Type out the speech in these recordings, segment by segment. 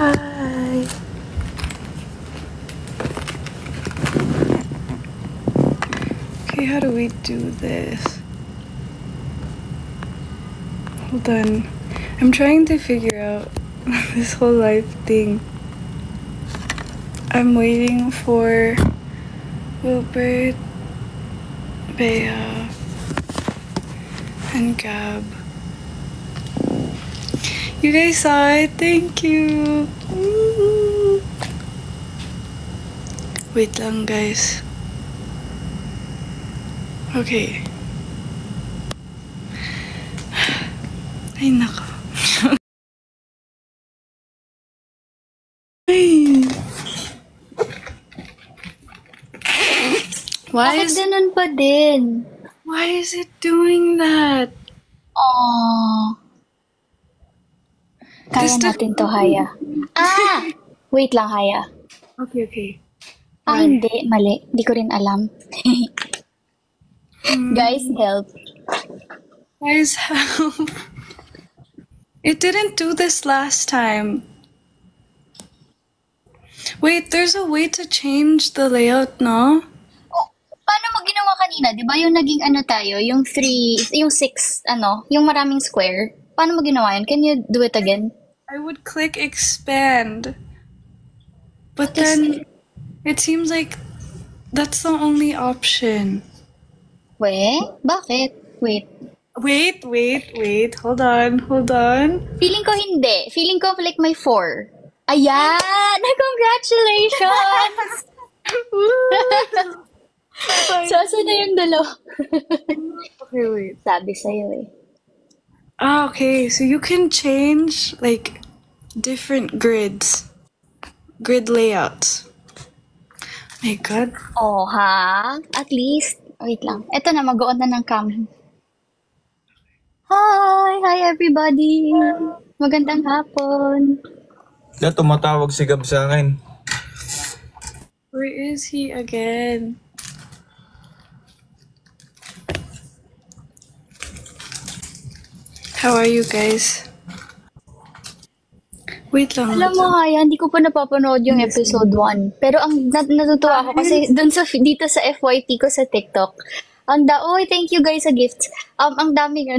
Hi. Okay, how do we do this? Hold on. I'm trying to figure out this whole life thing. I'm waiting for Wilbert, Bea, and Gab. You guys saw it? Thank you. Woo. Wait lang, guys. Okay. Ay, nako. Ay. Bakit ganun pa din? Why is it doing that? Aww. Kaya natin to, Haya. Wait lang, Haya. Okay. Hindi. Mali. Di ko rin alam. Guys, help. Guys, help. It didn't do this last time. Wait, there's a way to change the layout, no? Paano mo ginawa kanina? Di ba yung naging tayo? Yung 3, yung 6, yung maraming square. Paano mo ginawa yun? Can you do it again? I would click expand. But then it seems like that's the only option. Bakit? Wait. Hold on. Feeling ko hindi. Feeling ko like may 4. Ayan! Congratulations! So, saan na yung dalawa? Okay, wait. Sabi sa'yo eh. Okay. So you can change, like, different grids. Grid layouts. My God. Oh, ha? At least. Wait lang. Ito na, mag-on na ng cam. Hi everybody! Magandang hapon. Tumatawag si Gab sa akin. Where is he again? How are you guys? Wait lang. Alam mo, Haya, hindi ko pa napapanood yung episode 1. Pero ang natutuwa ako kasi dito sa FYP ko sa TikTok. Thank you guys sa gifts. Ang dami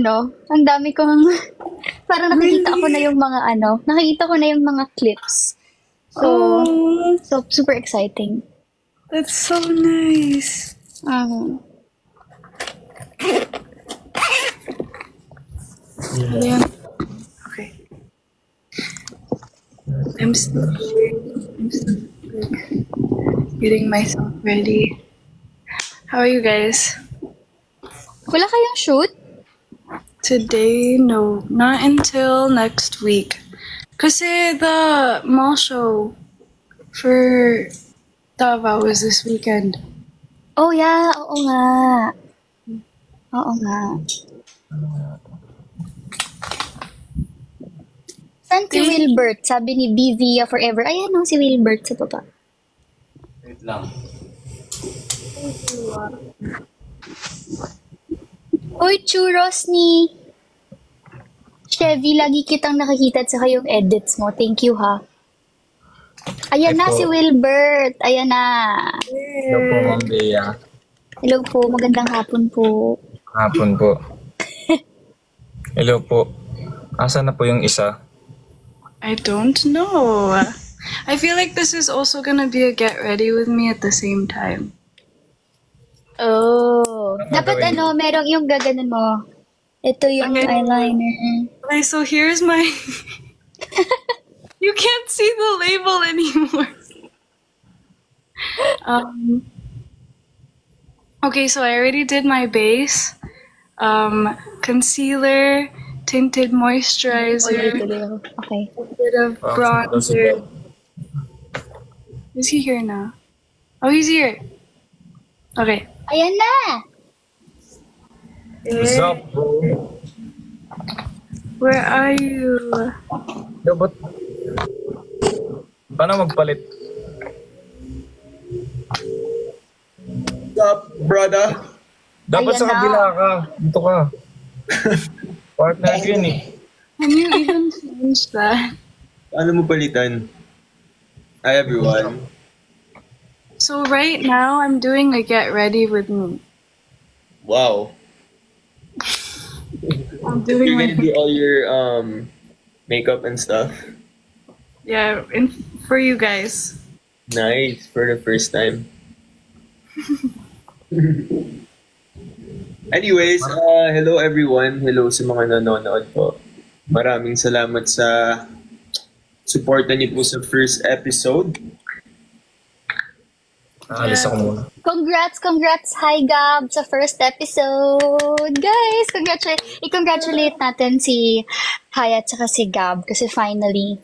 kong, parang nakikita ko na yung mga clips. So super exciting. That's so nice. Yeah. Okay. I'm still like, getting myself ready. How are you guys? Wala kayong shoot? Today, no. Not until next week. Kasi the mall show for Davao is this weekend. Oh yeah, oo nga. Saan si Wilbert? Sabi ni BVia Forever. Ayan si Wilbert sa baba. Wait lang. Uy, churros ni Chevy. Lagi kitang nakikita sa kayong edits mo. Thank you, ha. Ayan na si Wilbert. Ayan na. Hello po, Ma'am Bea. Hello po. Magandang hapon po. Hapon po. Hello po. Asa na po yung isa? I don't know. I feel like this is also gonna be a get ready with me at the same time. Oh. Dapat merong yung gaganon mo. Ito yung eyeliner. Okay, so here's my... You can't see the label anymore. Okay, so I already did my base. Concealer, tinted moisturizer, okay. a bit of bronzer. Is he here now? Oh, he's here. Okay. Ayan na! What's up, bro? Where are you? Yo, but... Paano magpalit? What's up, brother? Dapat sa kabila ka. Dito ka. Partner yun eh. Can you even change that? Paano mo palitan? Hi, everyone. So right now I'm doing a get ready with me. Wow. I'm You're doing gonna my do all your makeup and stuff. yeah for you guys. Nice. For the first time. Anyways, hello everyone. Hello sa mga nanonood po. Maraming salamat sa suporta niyo po sa first episode. Alis ako muna. Congrats, hi Gab, sa first episode. Guys, i-congratulate natin si Haya at saka si Gab kasi finally,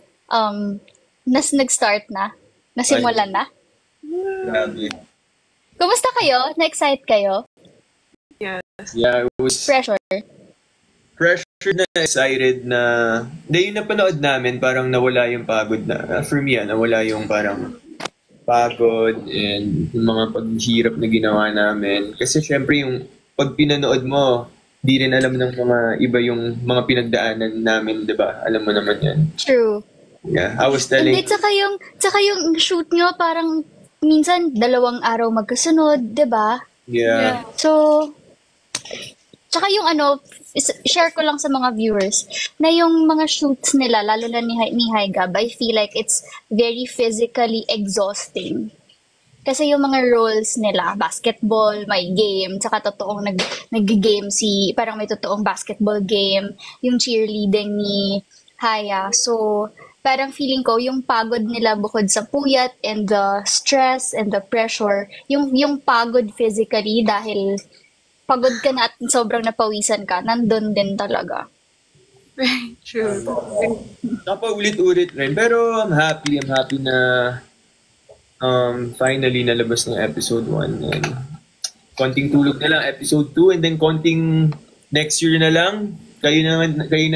nag-start na. Nasimulan na. Grabe. Kumusta kayo? Na-excite kayo? Yes. Yeah, it was Pressure. na excited na yung napanood namin parang nawala yung pagod na for me nawala yung parang pagod and yung mga paghihirap na ginawa namin kasi syempre yung pag pinanood mo di rin alam ng mga iba yung mga pinagdaanan namin, 'di ba? Alam mo naman 'yan. True. Yeah, I was telling Hindi, tsaka yung shoot nyo parang minsan 2 araw magkasunod, 'di ba? yeah. So, tsaka yung share ko lang sa mga viewers na yung mga shoots nila, lalo na ni Haigab, I feel like it's very physically exhausting. Kasi yung mga roles nila, basketball, may game, tsaka totoong nag-game parang may totoong basketball game, yung cheerleading ni Haya. So, parang feeling ko, yung pagod nila bukod sa puyat and the stress and the pressure, yung pagod physically dahil pagod ka na at sobrang napawisan ka, nandun din talaga. Very true. Napaulit-ulit rin pero I'm happy na finally nalabas ng episode 1 and konting tulog na lang episode 2 and then konting next year na lang kayo na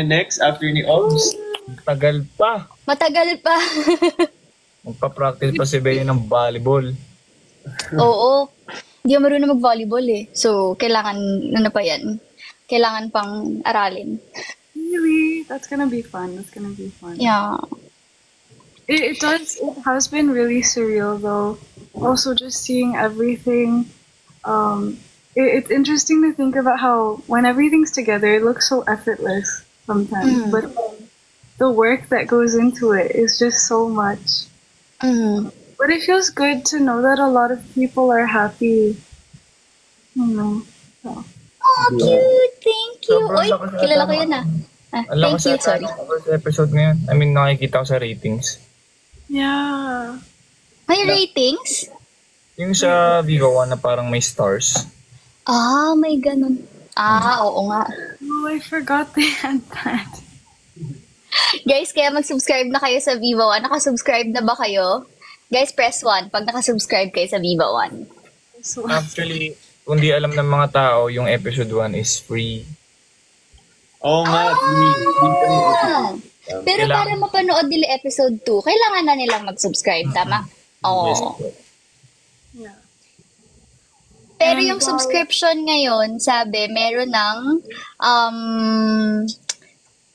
next after ni Obs. Tagal pa. Matagal pa. Magpa-practice pa si Bea ng volleyball. Oo. Hindi ako marunong mag-volleyball eh. So, kailangan, kailangan pang aralin. Really? That's gonna be fun. Yeah. It has been really surreal though. Also just seeing everything. It's interesting to think about how when everything's together, it looks so effortless sometimes. But the work that goes into it is just so much. But it feels good to know that a lot of people are happy. You know. So. Oh, cute! Thank you! Sobrang Oy, lakas na kilala ko tama. yun ah. Ang Thank lakas you, na sorry. first episode ngayon. I mean, nakikita ko sa ratings. Yeah. May ratings? Yung sa Vigo 1 na parang may stars. Ah, may ganun. Oo nga. Oh, I forgot they had that. Guys, kaya mag-subscribe na kayo sa Viva One. Nakasubscribe na ba kayo? Guys, press 1 pag nakasubscribe kayo sa Viva One. So, Actually, kung di alam ng mga tao, yung episode 1 is free. Oo nga, Pero para mapanood nila episode 2, kailangan na nilang mag-subscribe, tama? Oo. yeah. Pero yung subscription ngayon, sabi, meron ng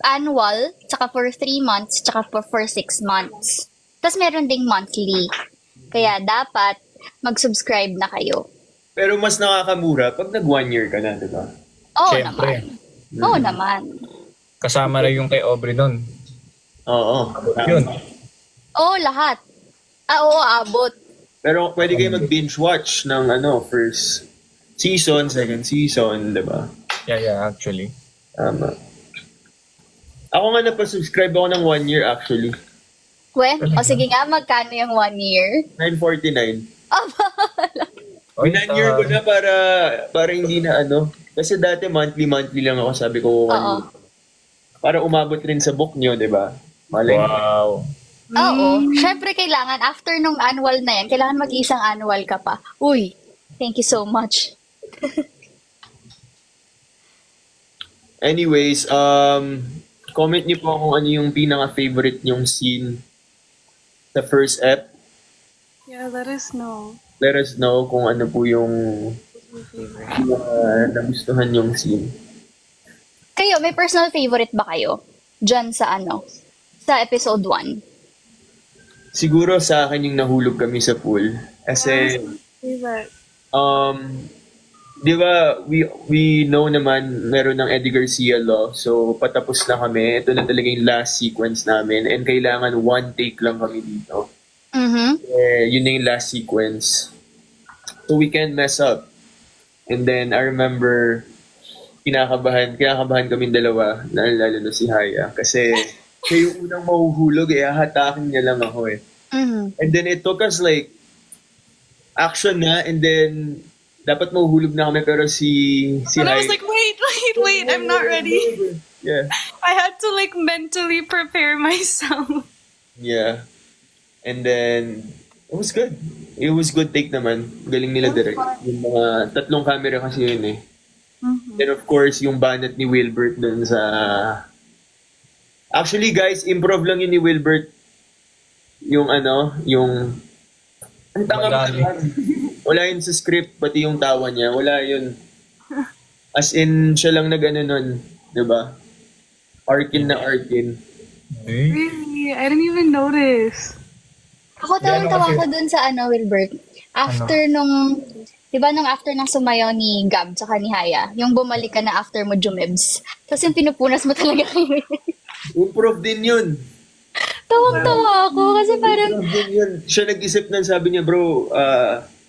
annual, tsaka for 3 months, tsaka for 6 months. Tapos meron ding monthly. Kaya dapat mag-subscribe na kayo. Pero mas nakakamura pag nag 1 year ka na, di ba? Oo Siyempre. naman. Oo naman. Kasama na yung kay Aubrey nun. Oo. Yun. Oo, lahat. Oo, abot. Pero pwede kayo mag-binge watch ng first season, second season, di ba? Yeah, actually. Tama. Ako nga napasubscribe ako ng 1 year actually. Sige nga, magkano yung 1 year? $9.49. Oy, Year ko na para hindi na Kasi dati monthly lang ako, sabi ko 1 year. Para umabot rin sa book nyo, di ba? Malay. Wow. Oo. Syempre, kailangan, after nung annual na yan, kailangan mag-isang annual ka pa. Uy, thank you so much. Anyways, comment niyo po kung ano yung pinaka-favorite nyong scene sa first ep. Yeah, let us know. Let us know kung ano po yung nagustuhan yung scene. Kayo, may personal favorite ba kayo? Diyan sa Sa episode 1. Siguro sa akin yung nahulog kami sa pool. Kasi, Favorite. di ba, we know naman meron ng Eddie Garcia law. So, patapos na kami. Ito na talaga yung last sequence namin. And kailangan one take lang kami dito. Yun na yung last sequence. So, we can't mess up. And then, I remember, kinakabahan kami dalawa, lalo na si Haya. Kasi, siya yung unang mahuhulog, hahatakin niya lang ako eh. And then, it took us like, action na, and then, dapat mahuhulog na kami, pero si And I Haya. was like, wait, I'm not ready. Yeah. I had to like mentally prepare myself. Yeah. And then, it was good. It was good take naman. Galing nila direct. Yung mga 3 camera kasi yun eh. Then of course, yung banat ni Wilbert dun sa... Actually guys, improv lang yun ni Wilbert. Yung yung... Ang tanga Madali. Wala yun sa script, pati yung tawa niya. Wala yun. As in, siya lang nag-ano nun. Diba? Arkin na Arkin. Really? I didn't even notice. Ako tawang-tawa ko dun sa Wilbert. After nung, di ba nung after ng sumayaw ni Gab tsaka ni Haya, yung bumalik ka na after mo Jumebs. Tapos yung pinupunas mo talaga kayo. Improv din yun. Tawang-tawa ako kasi parang, Improv din yun. Siya nag-isip ng sabi niya, bro,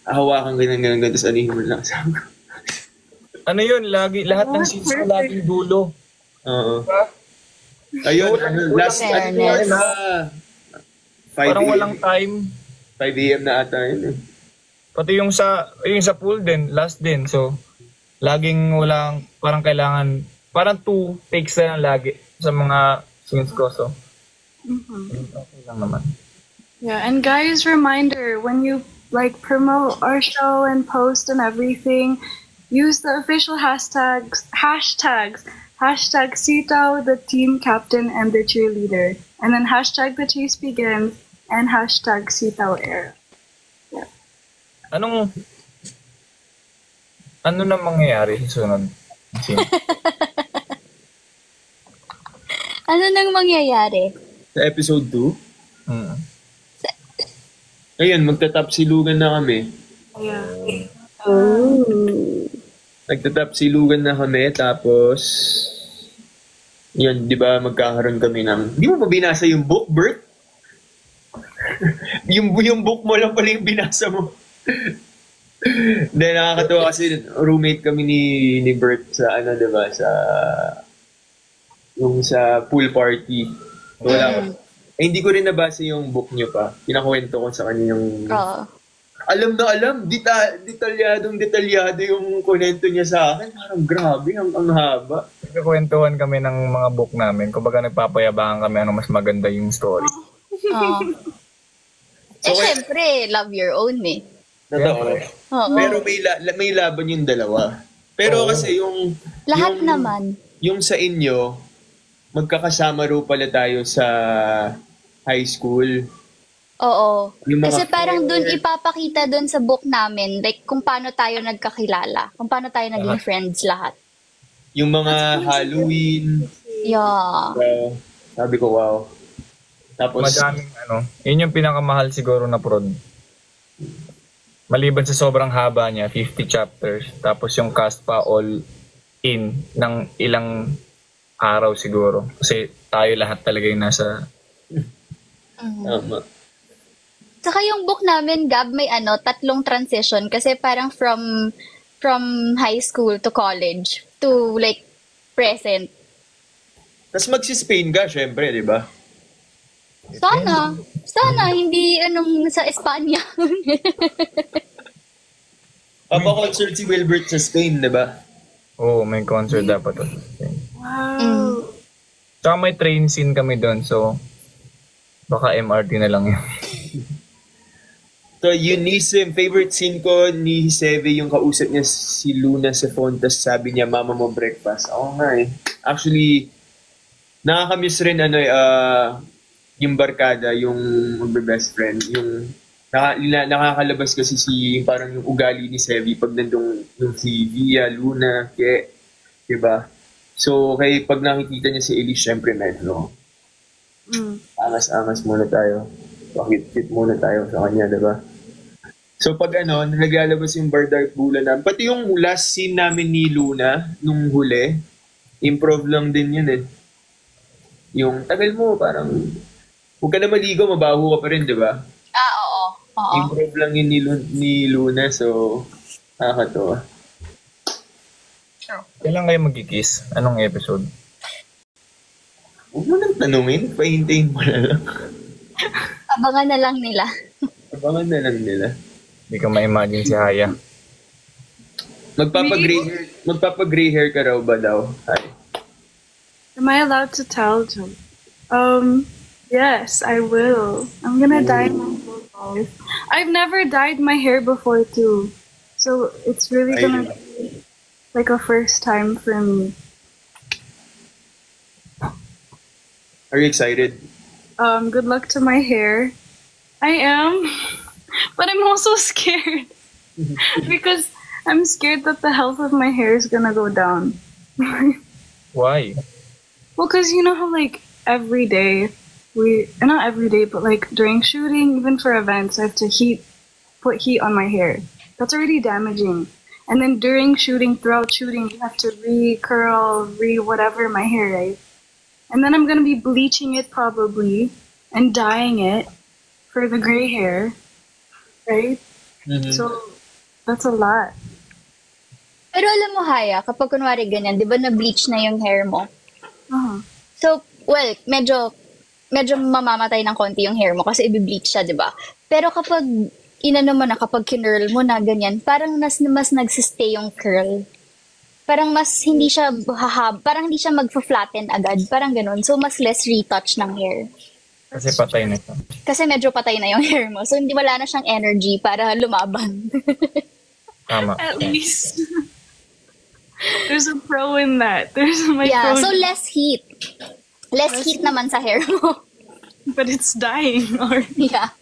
hawakan ganyan, tapos anihin mo lang. Sabi ko. Ano yun, lahat ng scenes ko laging dulo. Oo. Ayun, last Fairness. 5 Parang a.m. walang time. 5 a.m. na ata yun eh. Pati yung sa pool din, last din. So, laging walang, parang kailangan, parang 2 takes na lang lagi sa mga scenes ko. So, okay lang naman. Yeah, and guys, reminder, when you like promote our show and post and everything, use the official hashtags, hashtag Sito, the team captain and the cheerleader, and then hashtag the chase begins and hashtag Sito era. Ano na mangyayari sa sunod? Scene? ano nang mangyayari? Sa episode 2, Mm. ayun, magtatapsilugan na kami. Yeah. Nagtatapsilugan na kami, tapos, yun, di ba, magkakaroon kami ng, di mo ba binasa yung book, Bert? yung book mo lang pala yung binasa mo. Then, nakakatawa kasi roommate kami ni Bert sa, di ba, sa pool party. Wala hindi ko rin nabasa yung book niyo pa. Pinakwento ko sa kanya yung... Alam na alam, detalyado yung kunento niya sa akin. Parang grabe, ang haba. Nagkakwentuhan kami ng mga book namin. Kumbaga nagpapayabangan kami ano mas maganda yung story. Syempre, love your own eh. Totoo. Oo. Pero may laban yung dalawa. Pero kasi yung... Lahat naman. Yung sa inyo, magkakasama ro pala tayo sa high school. Oo. Yung mga Kasi parang dun fair. ipapakita dun sa book namin, like kung paano tayo nagkakilala, kung paano tayo naging friends lahat. Yung mga Halloween. Yeah. Sabi ko, wow. Tapos, Madaming yun yung pinakamahal siguro na prod. Maliban sa sobrang haba niya, 50 chapters, tapos yung cast pa all in ng ilang araw siguro. Kasi tayo lahat talaga yung nasa... tama. Saka yung book namin, Gab, may 3 transition kasi parang from high school to college to like present. Tapos magsi-Spain ka, syempre, di ba? Sana hindi sa Espanya. Papa-concert si Wilbert sa Spain, di ba? Oo, may concert dapat. Wow. Tsaka may train scene kami doon, so baka MRT na lang yun. So, Eunice, favorite scene ko ni Seve, yung kausap niya si Luna sa phone, tapos sabi niya, mama mo breakfast. Oo nga eh. Actually, nakakamiss rin yung barkada, yung best friend, yung nakakalabas kasi parang yung ugali ni Seve pag nandun yung si Via, Luna, diba? So, pag nakikita niya si Elise, syempre medyo Angas-angas muna tayo. Pakit-kit muna tayo sa kanya, diba? So pag naglalabas yung Bardark Bulan namin, pati yung last scene namin ni Luna, nung huli, improv lang din yun eh. Yung tagal mo, parang, huwag ka na maligo, mabaho ka pa rin, diba? Oo. Improv lang yun ni Luna, so, nakakatawa. Kailan kayo magkikiss? Anong episode? Huwag mo nang tanungin, pahintayin mo na lang. Abangan na lang nila. Abangan na lang nila. Hindi ka ma-imagine si Haya. Magpapa-gray hair ka raw ba daw? Hi. Am I allowed to tell Joe? Yes, I will. I'm gonna dye my hair bald. I've never dyed my hair before too. So it's really gonna be like a first time for me. Are you excited? Good luck to my hair. I am, but I'm also scared because I'm scared that the health of my hair is gonna go down. Why? Well, because you know how like every day not every day, but like during shooting, even for events, I have to put heat on my hair. That's already damaging. And then during shooting, throughout shooting, you have to re-curl, whatever my hair, right? And then I'm gonna be bleaching it probably and dyeing it for the gray hair, right? Mm-hmm. So that's a lot. Pero alam mo, Haya, kapag kunwari ganyan, di ba na-bleach na yung hair mo? Uh-huh. So, well, medyo mamamatay ng konti yung hair mo kasi i-bleach siya, di ba? Pero kapag kapag kinurl mo na ganyan, parang mas nagsistay yung curl. Parang mas hindi siya parang hindi siya magfa-flatten agad, parang ganun. So, mas less retouch ng hair. Kasi patay na siya. Kasi medyo patay na yung hair mo. So, hindi wala na siyang energy para lumaban. Tama. At least. There's a pro in that. There's my Yeah, pro. so less heat. Less heat naman sa hair mo. But it's dying or Yeah.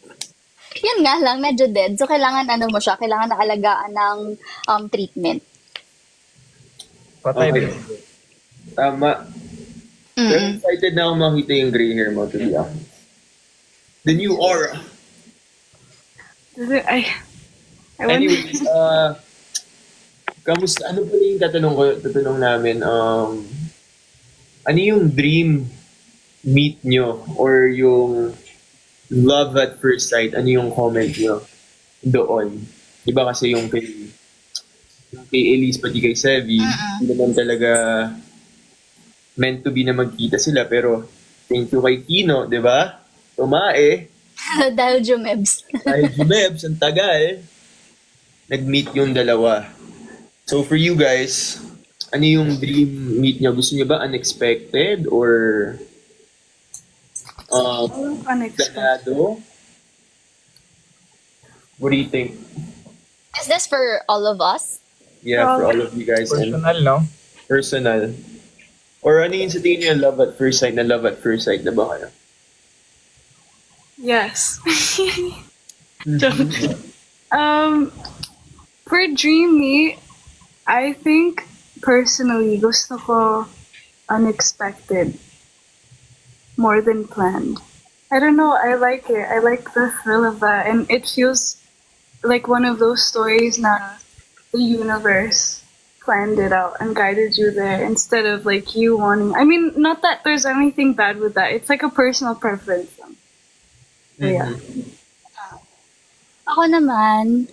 Yan nga lang, medyo dead. So, kailangan kailangan naalagaan ng treatment. Patay Okay. din. Tama. Pero excited na ako makita yung gray hair mo, to be honest. The new aura. I wonder. Anyways, kamusta? Ano pala yung tatanong namin? Ano yung dream meet nyo? Or yung love at first sight? Ano yung comment nyo doon? Diba kasi yung kay Elise pati kay Sevi, hindi naman talaga meant to be na magkita sila. Pero thank you kay Kino, diba? Tumae. Dahil Jumebs. Dahil Jumebs, ang tagal. Nag-meet yung dalawa. So for you guys, ano yung dream meet nyo? Gusto nyo ba unexpected or Unexpected. ganado? What do you think? Is this for all of us? Yeah, for all of you guys. And Personal, no? personal. Or ano yung sa tingin nyo love at first sight na ba kayo? Yes. Joke. For dream meet, I think personally gusto ko unexpected more than planned. I don't know, I like it. I like the thrill of that, and it feels like one of those stories na the universe planned it out and guided you there instead of like you wanting. I mean, not that there's anything bad with that. It's like a personal preference. So, yeah. Ako naman,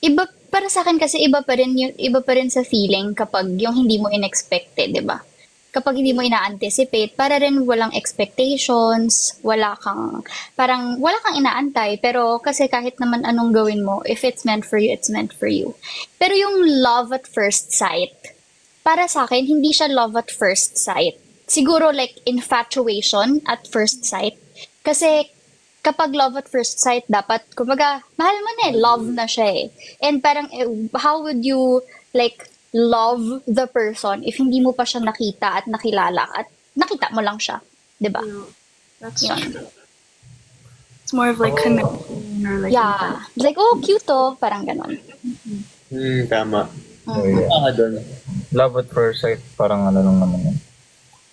iba para sa akin kasi iba pa rin sa feeling kapag yung hindi mo inexpected, 'di ba? Kapag hindi mo ina-anticipate, para rin walang expectations, wala kang inaantay, pero kasi kahit naman anong gawin mo, if it's meant for you, it's meant for you. Pero yung love at first sight, para sa akin, hindi siya love at first sight. Siguro like infatuation at first sight. Kasi kapag love at first sight, dapat, kumbaga, mahal mo na love na siya eh. And parang, how would you, like, love the person if hindi mo pa siya nakita at nakilala at nakita mo lang siya, 'di ba? That's Yun. true. It's more of like connection or like Yeah. It's like, oh, cute oh, parang ganon. Tama. So, yeah. Doon. Love at first sight, parang ano lang naman yan.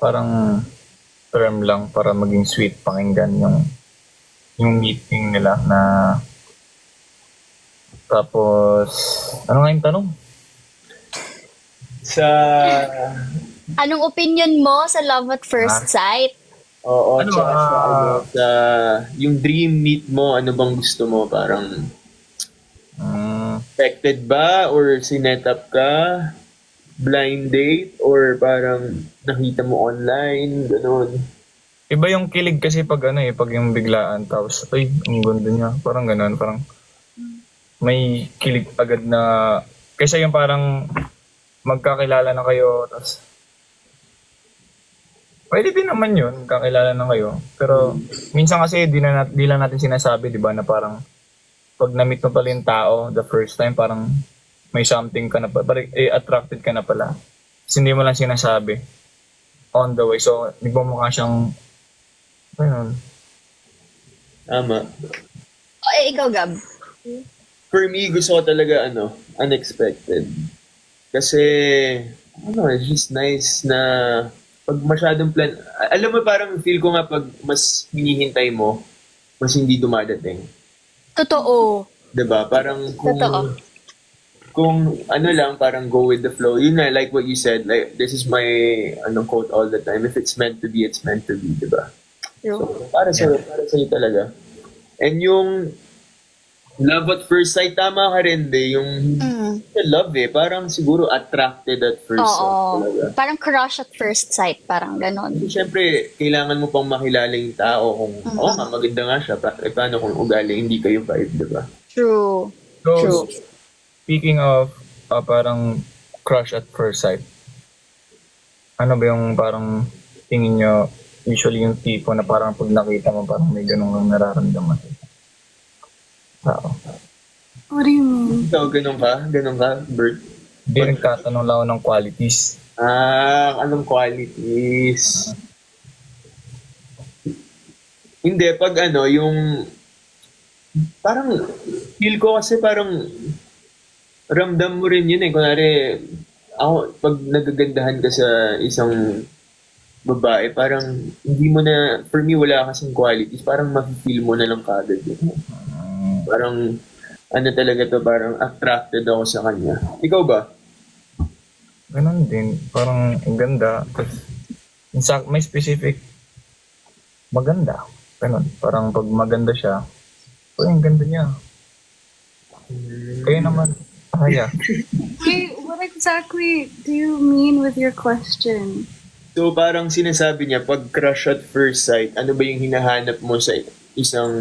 Parang term lang para maging sweet pakinggan yung meeting nila na tapos ano nga yung tanong? Sa... Anong opinion mo sa Love at First Sight? Oo, Ano, tsaka sa yung dream meet mo, ano bang gusto mo? Parang expected ba? Or sinet up ka? Blind date? Or parang nakita mo online? Ganon. Iba yung kilig kasi pag pag yung biglaan tapos ay ang ganda niya, parang gano'n, parang may kilig agad na kaysa yung parang magkakilala na kayo tapos pwede din naman yun, magkakilala na kayo, pero minsan kasi di lang natin sinasabi, di ba, na parang pag na-meet mo pala yung tao the first time, parang may something ka na pala, parang attracted ka na pala, kasi hindi mo lang sinasabi on the way, so nagmumukha siyang ayun. Tama. Ikaw, Gab. For me, gusto ko talaga, unexpected. Kasi, it's just nice na pag masyadong plan, alam mo parang feel ko nga pag mas hinihintay mo, mas hindi dumadating. Totoo. 'Di ba? Parang Totoo. kung lang, parang go with the flow. Yun na, like what you said, like, this is my, quote all the time, if it's meant to be, it's meant to be, 'di ba? So, para sa'yo talaga. And yung love at first sight, tama ka rin, yung love parang siguro attracted at first sight talaga. Parang crush at first sight, parang ganon. Siyempre, kailangan mo pang makilala yung tao kung, maganda nga siya. Paano kung ugali, hindi kayo vibe, di ba? True. So, True. speaking of parang crush at first sight, ano ba yung parang tingin nyo, usually yung tipo na parang pag nakita mo, parang may ganun kang nararamdaman sa tao? What do you mean? Ikaw, ganun ka? Ganun ka, Bert? Hindi, nagtatanong lang ako ng qualities. Anong qualities? Hindi, pag yung parang feel ko kasi parang ramdam mo rin yun Kunwari, ako, pag nagagandahan ka sa isang babae, parang hindi mo na, for me, wala kasing qualities. Parang ma-feel mo na lang kagad yun. Parang, talaga to, parang attracted ako sa kanya. Ikaw ba? Ganun din. Parang ang ganda. Tapos, may specific maganda. Ganun. Parang pag maganda siya, ang ganda niya. Kaya naman, kaya. Wait, what exactly do you mean with your question? So, parang sinasabi niya, pag crush at first sight, ano ba yung hinahanap mo sa isang,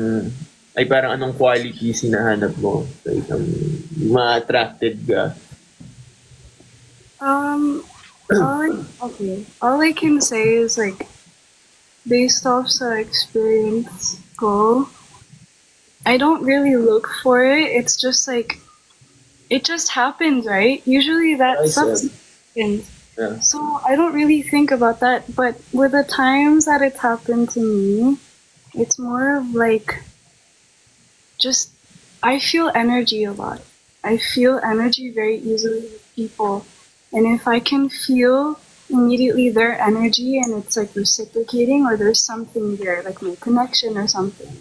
ay parang anong qualities hinahanap mo sa isang ma-attracted ka? All I can say is, like, based off sa experience ko, I don't really look for it. It's just like, it just happens, right? Usually that stuff happens. Yeah. So I don't really think about that. But with the times that it's happened to me, it's more of like, just, I feel energy a lot. I feel energy very easily with people. And if I can feel immediately their energy and it's like reciprocating or there's something there, like no connection or something,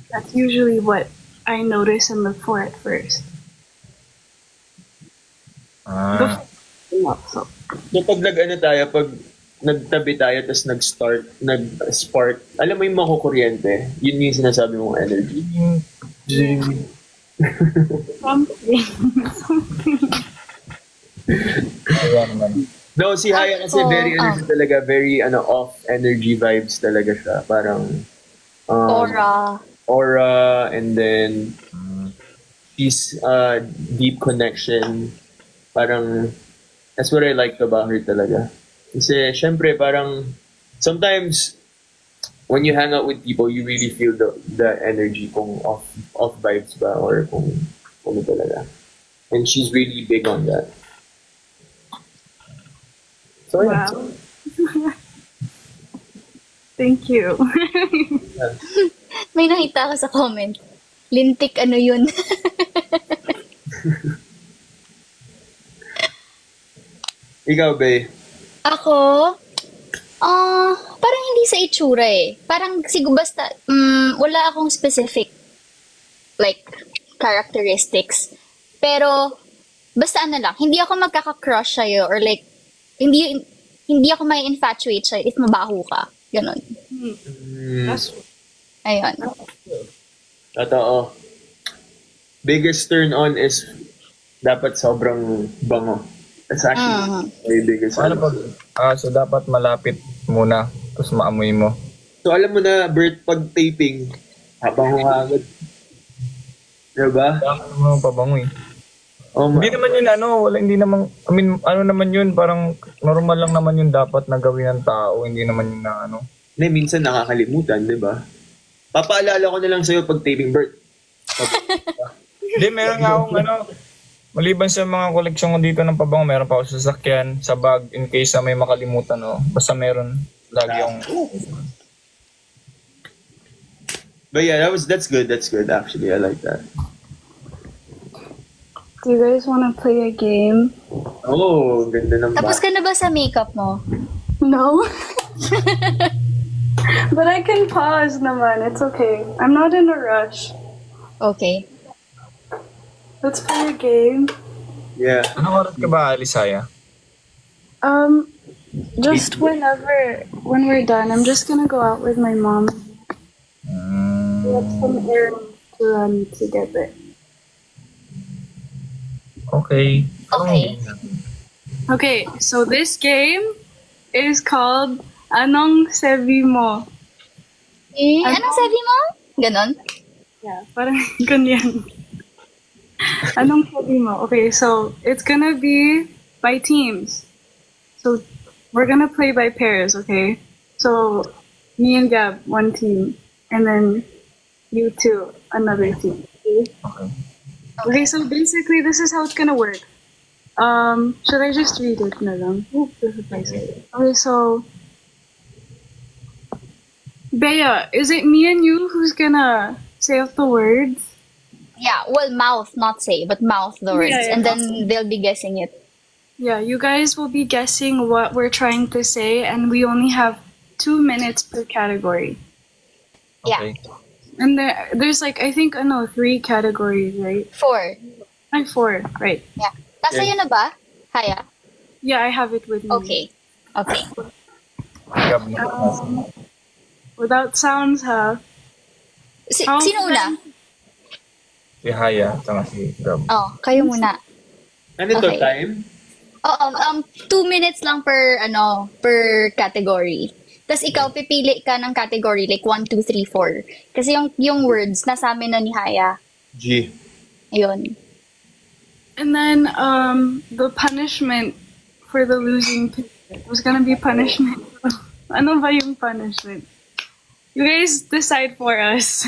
that's usually what I notice and look for at first. So pag pag nagtabi tayo tapos nag-spark, alam mo yung makukuryente, yun yung sinasabi mong energy. something. No, si Haya kasi very talaga, very off energy vibes talaga siya. Parang aura, and then she's deep connection. Parang that's what I liked about her talaga. Kasi syempre parang sometimes when you hang out with people, you really feel the energy kung off vibes ba or kung ano talaga. And she's really big on that. So yeah. Wow. Thank you. May nakita ka sa comment. Lintik, ano yun? Ikaw, Bay. Ako, parang hindi sa itsura eh. Parang siguro basta, wala akong specific, like, characteristics. Pero, basta ano lang, hindi ako magkaka-crush sa'yo or like, hindi ako may infatuate sa'yo if mabaho ka. Ganon. That's Ayun. Totoo. Biggest turn on is dapat sobrang bango. That's actually my biggest Paano pag, so dapat malapit muna, tapos maamoy mo. So alam mo na, Bert, pag taping, habang humagad. Diba? Ano mo pabango eh. Oh, Hindi naman yun hindi naman, I mean, ano naman yun, parang normal lang naman yun dapat na gawin ng tao, hindi naman yun na Hindi, minsan nakakalimutan, di ba? Papaalala ko na lang sa'yo pag taping, Bert. Hindi, meron nga akong maliban sa mga koleksyon ko dito ng pabango, meron pa ako sa sasakyan, sa bag, in case na may makalimutan, basta meron lagi yung... But yeah, that's good actually. I like that. Do you guys want to play a game? Oh, ganda ng Tapos ka na ba sa makeup mo? No. But I can pause naman. It's okay. I'm not in a rush. Okay. Let's play a game. Yeah. Anong oras ka ba, Alisaya? Just when we're done, I'm just gonna go out with my mom. We have some errands to run together. Okay. Okay. Okay, so this game is called Anong Sabi Mo? Anong sabi mo? Ganon? Yeah, parang ganyan. Anong sabi mo? Okay, so it's gonna be by teams. So we're gonna play by pairs, okay? So me and Gab, one team, and then you two, another team. Okay? Okay, so basically this is how it's gonna work. Should I just read it na lang? Oop, this is nice. Okay, so Bea, is it me and you who's gonna say out the words? Yeah, well, mouth, not say, but mouth the words. Yeah, and then they'll be guessing it. Yeah, you guys will be guessing what we're trying to say, and we only have 2 minutes per category. Okay. And there's like, I think, 3 categories, right? 4. Like 4, right? Yeah. Nasa Okay. yun na ba? Kaya? Yeah, I have it with me. Okay. Okay. Gab na. Without sounds, ha? How- Sino una? Si Haya, tsaka si Gab. Oh, kayo muna. Ano to, Okay. time? Oo, 2 minutes lang per category. Tapos ikaw, pipili ka ng category, like 1, 2, 3, 4. Kasi yung words, nasa amin na ni Haya. G. Ayun. And then the punishment for the losing team was gonna be punishment. Ano ba yung punishment? You guys decide for us.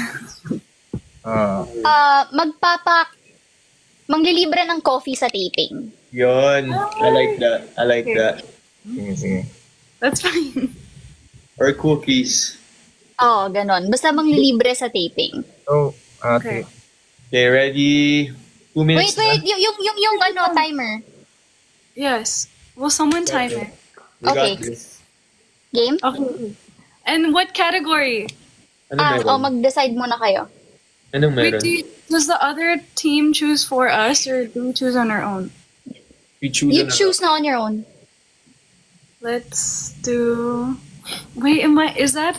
Manglilibre ng coffee sa taping. Yun. I like that. I like Okay. that. Sige. That's fine. Or cookies. Oo, ganon. Basta manglilibre sa taping. So, Okay. Okay, ready? 2 minutes Wait, yung timer. Yes. Will someone time it? We Okay. got this. Game? Okay. And what category? Anong meron? Mag-decide muna kayo. Anong Wait, meron? does the other team choose for us, or do we choose on our own? We choose You ano. choose na on your own. Let's do. Wait, is that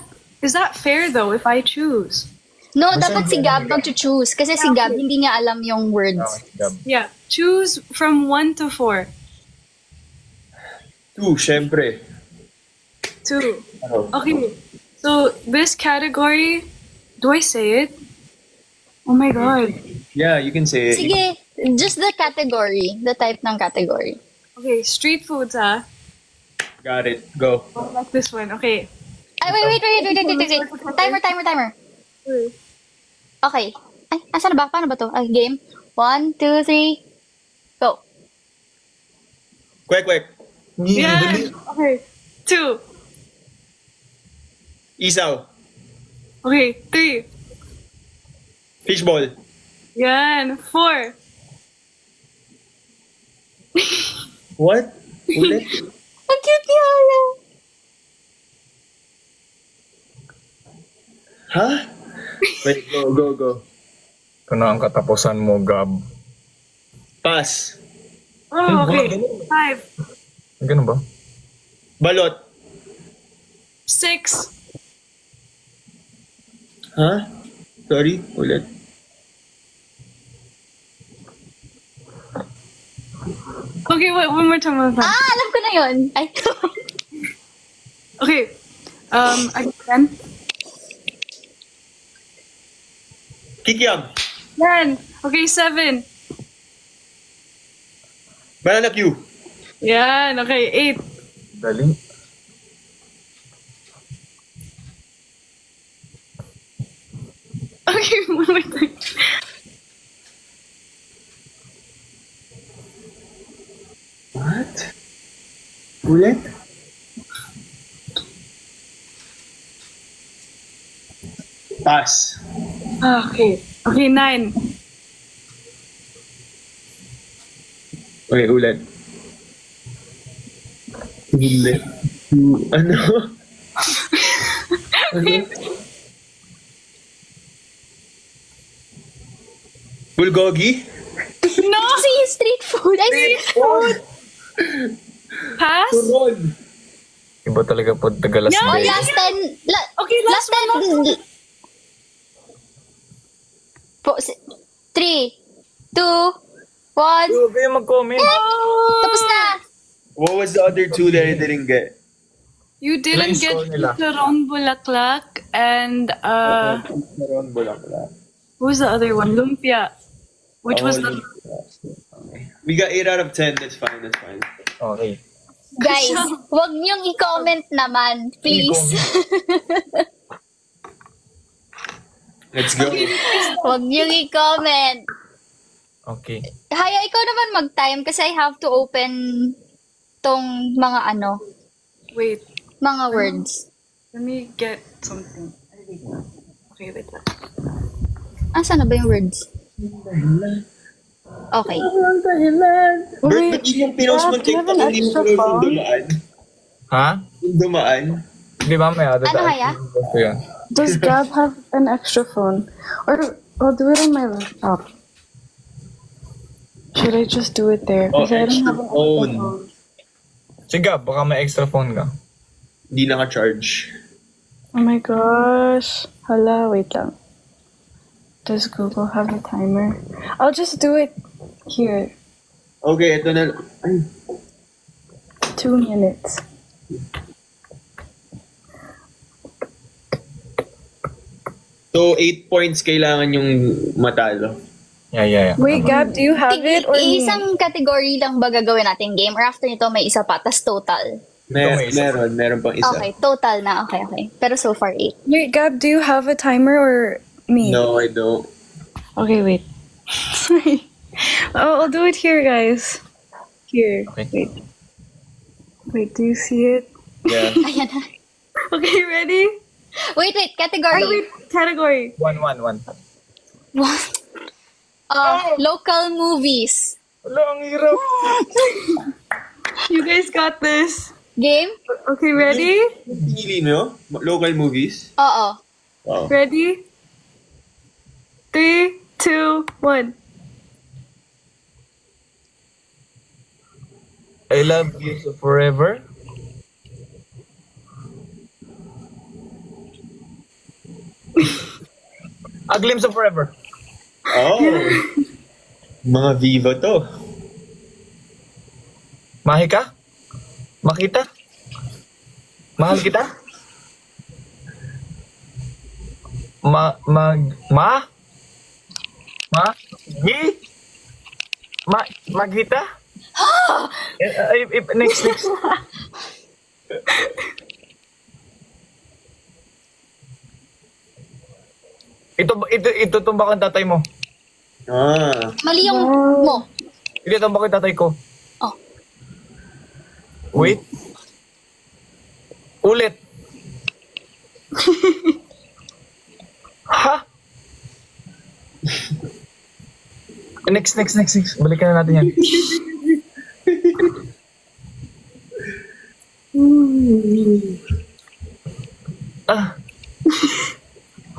fair though? If I choose, No, Basta dapat si hindi Gab ano, mag-choose. Kasi si Gab, hindi niya alam yung words. Okay, si Gab. yeah, choose from 1 to 4. 2, syempre. 2. Ano? Okay. So this category, do I say it? Oh my god. Yeah, you can say it. Sige, just the category. The type ng category. Okay, street foods. Got it. Go. I like this one. Okay. Ay, wait. Timer. Okay. Ay, asan na ba? Paano ba to? Ay, game. 1, 2, 3, go. Kwek. Yeah. Okay. 2. Isaw. Okay. 3. Fishball. Yan. 4. What? Ulit? Ang cute ni Haya. Ha? Wait, go. Ito na ang katapusan mo, Gab. Pass. Oh, okay. 5, Ganun ba? Balot. 6. Ha? Sorry, ulit. Okay, wait, one more time. Alam ko na yun. Ay, Okay. Again. Kikiam. 10. Okay, 7. Banana Q. Yan. Okay, 8. Dali. Okay, one more time. What? Ulit? Pass. Okay. Okay, 9. Okay, ulit. Ulit. Ano? Ano? Bulgogi? No! kasi yung street food. Ay, Pass? Turon. Iba talaga po tagalas Yeah, oh, day. last 10. Okay, last one. 3, 2, 1. Huwag kayo mag-comment. Tapos na. What was the other two that I didn't get? You didn't Ilang get score nila? Turon Bulaklak and Turon, Bulaklak. what was the other one? Lumpia. Which was the Okay. We got 8 out of 10. That's fine. Okay. Guys, huwag niyong i-comment naman. Please. Let's go. Huwag niyong i-comment. Okay. Haya, ikaw naman mag-time kasi I have to open tong mga wait. mga words. Let me get something. Okay, wait lang. Saan na ba yung words? Okay. Bert, ba't yun yung pinost mo TikTok? Hindi mo pinost yung dumaan. Ha? Yung dumaan. Hindi mamaya. Ano kaya? Gusto yan. Does Gab have an extra phone? Or I'll do it on my laptop. Should I just do it there? Oh, Because I don't extra have an phone. extra phone. Sige, baka may extra phone ka. Hindi naka-charge. Oh my gosh. Hala, wait lang. Does Google have a timer? I'll just do it here. Okay, ito na. Ay, 2 minutes. so, 8 points kailangan yung matalo. Yeah. Wait, Gab, do you have it or me? Isang category lang ba gagawin natin game? Or after nito may isa pa, tas total? may isa. Meron pang isa. Okay, total na. Okay. Pero so far 8. Wait, Gab, do you have a timer or me? No, I don't. Okay, wait. Sorry. Oh, I'll do it here, guys. Here. Okay. Wait, do you see it? Yeah. Ayan na. Okay, ready? Wait, category. Wait, category. 1. Local movies. Wala, ang hirap. You guys got this. Game? Okay, ready? Pinili no? Local movies? Oo. Wow. Ready? 3, 2, 1. I love you so forever. A glimpse of forever. Oh. Mga Viva to. Mahi ka? Makita? Mahal kita? Magita? Next. Ito tumbak ang tatay mo. Ah. Mali yung mo. Ito tumbak ang tatay ko. Oh. Wait. Ulit. Ha? Next. Balikan na natin yan.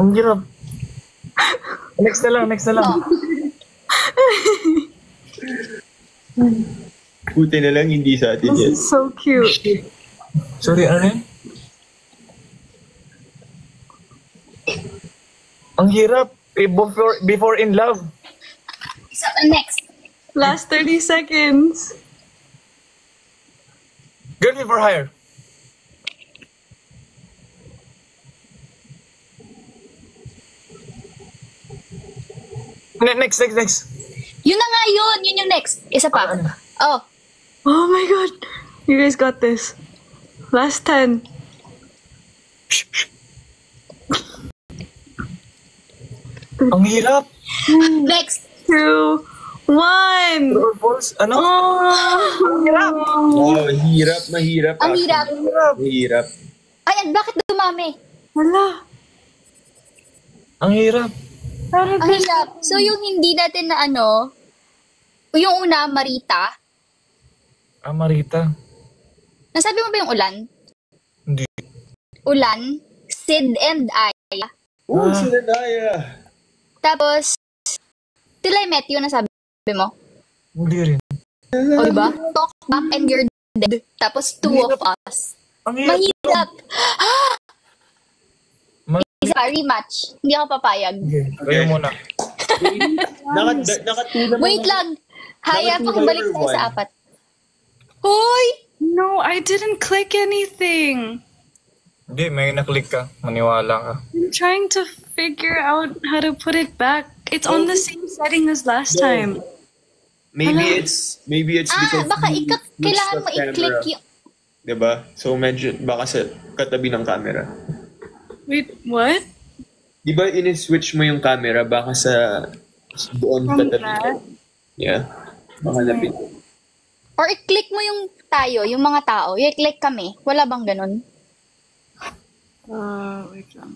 Ang hirap. Next na lang. Buti na lang hindi sa atin yan. This is so cute. Sorry, ano yun? Ang hirap. Before in love. So, next. Last 30 seconds. Girl before hire. Next. Yun na nga yun. Yun yung next. Isa pa. Oh. Oh my god. You guys got this. Last 10. Ang hirap. Next. 2, 1. True or false? Ano? Oh. Wow, mahirap. Ang hirap. Mahirap. Ayan, bakit dumami? Hala. Ang hirap. Ang hirap. So, yung hindi natin na ano, yung una, Marita. Marita. Nasabi mo ba yung ulan? Hindi. Ulan, Sid and Aya. Oh, sila Naya. Tapos, Till I Met You, nasabi mo? Hindi rin. O diba? Talk back and you're dead. Tapos, Two of Us. Ang hirap. Mahirap. Isa, rematch. Hindi ako papayag. Okay. Kayo muna. Nakatula Wait lang. Haya, Nakatula pakibalik number tayo sa one. apat. Hoy! No, I didn't click anything. Hindi, may naklik ka. Maniwala ka. I'm trying to figure out how to put it back. It's on the same setting as last time. Maybe it's because Baka you switched kailangan the mo i-click camera. yung... Diba? So medyo baka sa katabi ng camera. Wait, what? Di ba in-switch mo yung camera baka sa doon From katabi? that? Yeah. Baka lapit. Or i-click mo yung tayo, yung mga tao. I-click kami. Wala bang ganun? Wait lang.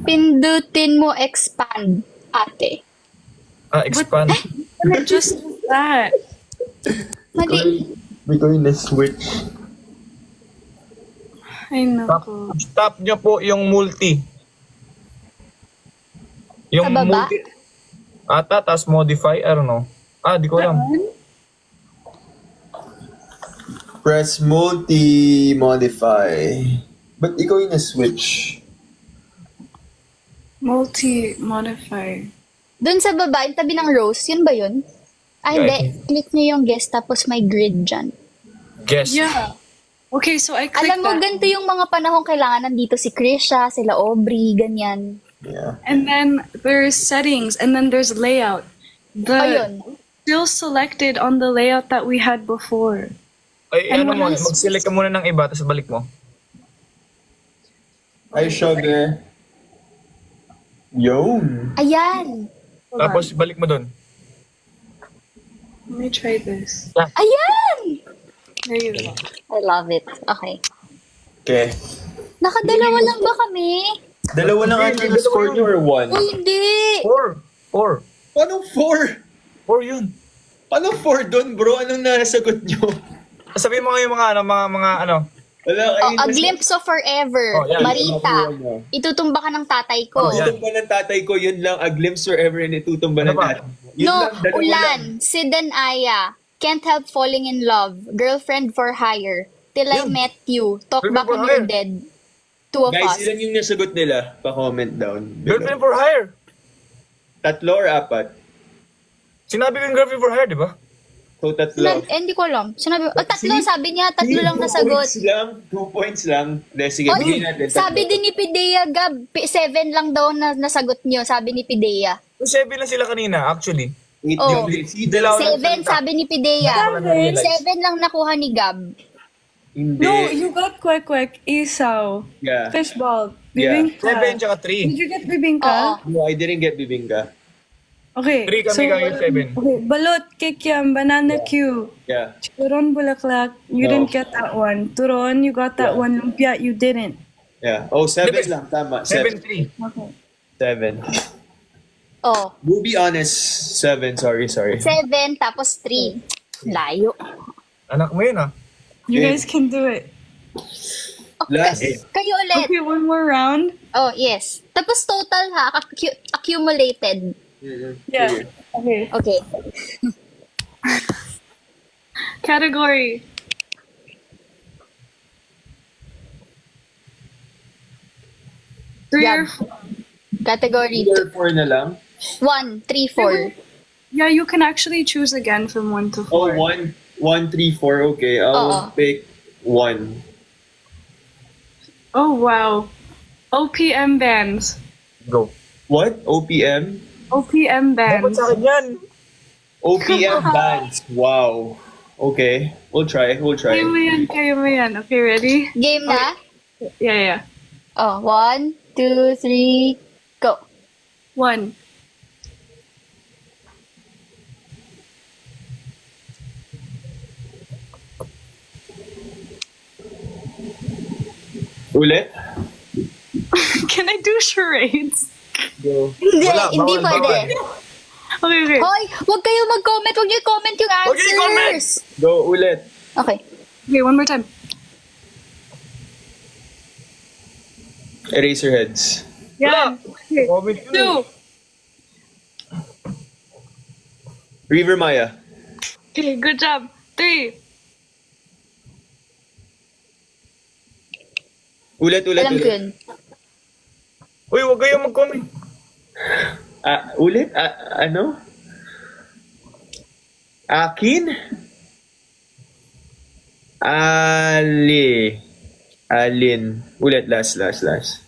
Pindutin mo expand, ate. Expand. It just did that. Mali. Biko in-switch. Ay, naku. Stop nyo po yung multi. Yung Sa baba? multi. Tas modify, I don't know. Di ko alam. Press multi-modify. But ikaw yung na-switch. Multi-modify. Doon sa baba, yung tabi ng rose, yun ba yun? Hindi. Click nyo yung guest, tapos may grid dyan. Guess. Yeah. Okay, so I clicked Alam mo, that. ganito yung mga panahon kailangan nandito si Krisha, sila Aubrey, ganyan. Yeah. And then there's settings, and then there's layout. Ayun. Still selected on the layout that we had before. Ay, And ano mo, what else? mag-select ka muna ng iba, tapos balik mo. Ay, sugar. Yun. Ayan. Hold Tapos balik mo doon. Let me try this. Ayan! There you go. I love it. Okay. Okay. Nakadalawa lang ba kami? Dalawa lang ata na score nyo or one? Oh, hindi. 4. Paano 4? 4 yun. Paano 4 doon, bro? Anong nasagot nyo? Sabihin mo ngayon mga ano. Wala, A Glimpse of Forever. Oh, yan. Marita. Itutumba ka ng tatay ko. Oh, yan. Itutumba ng tatay ko, yun lang. A glimpse forever and itutumba Ano ng ba? tatay. Yun No, lang, dalawa lang. Ulan. Sid and Aya. Can't Help Falling in Love. Girlfriend for Hire. Till I Yun. Met You. Talk Girlfriend Back for When You're Hire. Dead. Two of Guys, Us. ilan yung nasagot nila? Pa-comment down. Girlfriend for hire. 3 or 4? Sinabi ko yung girlfriend for hire, di ba? So, 3. Hindi ko alam. Sinabi, tatlo, sabi niya, tatlo lang nasagot. 2 points lang. De, sige, Oy, bigyan natin. sabi din ni Pidea, Gab, 7 lang daw na nasagot niyo, sabi ni Pidea. 7 lang sila kanina, actually. 8 Oh. Si Dalaw lang 7, sabi ni Pidea. 7 lang nakuha ni Gab. Hindi. No, you got Kwek, Isaw, Yeah. Fishball, Yeah. Bibingka. 7 tsaka 3. Did you get Bibingka? Oo. No, I didn't get bibingka. Okay. 3 kami yung 7. Okay, Balot, Kikiam, Banana Q, Yeah. Turon Bulaklak, you No. didn't get that one. Turon, you got that Yeah. one. Lumpia, you didn't. Yeah. Oh, 7 Diba- lang. Tama. 7-3. Okay. 7. Oh, To be honest, 7. Sorry. 7 tapos 3. Layo. Anak mo yun, ah. You Okay. guys can do it. Last. Kayo ulit. Okay, one more round. Oh, yes. Tapos total ha, accumulated. Yeah. Okay. Okay. Category. Three Yeah. or four. Category 4 na lang? 1, 3, 4. Yeah, you can actually choose again from 1 to 4. Oh, 1, 3, 4. Okay, I'll pick 1. Oh, wow. OPM bands. Go. What? OPM? OPM Dapat bands. sa akin yan. OPM bands. Wow. Okay, we'll try. Kaya mo yan, kaya mo yan. Okay, ready? Game na? Yeah, yeah. Oh, 1, 2, 3, go. 1. Ulit? Can I do charades? Go. Hindi, Wala, hindi bawal, pwede. Okay, okay. Hoy, wag kayo mag-comment. Wag niyo i-comment yung Wag niyo i-comment! answers. Go, ulit. Okay. Okay, one more time. Eraserheads. Yeah. Okay. Comment yun. 2. River Maya. Okay, good job. 3. Ulit. Alam ko yun. Uy, wag kayo mag-comment. Ulit? Ano? Akin? Alin. Ulit, last. Last.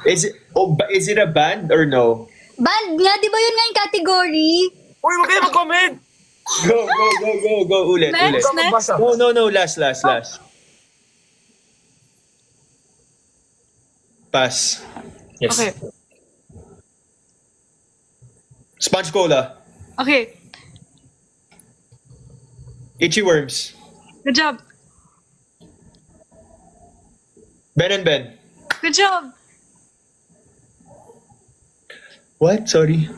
Is it a band or no? Band nga, di ba yun nga yung category? Uy, wag kayo mag-comment. Go. Ulit. Next. Magbasa. No. Last. Pass. Yes. Okay. Sponge Cola. Okay. Itchy Worms. Good job. Ben and Ben. Good job. What? Sorry.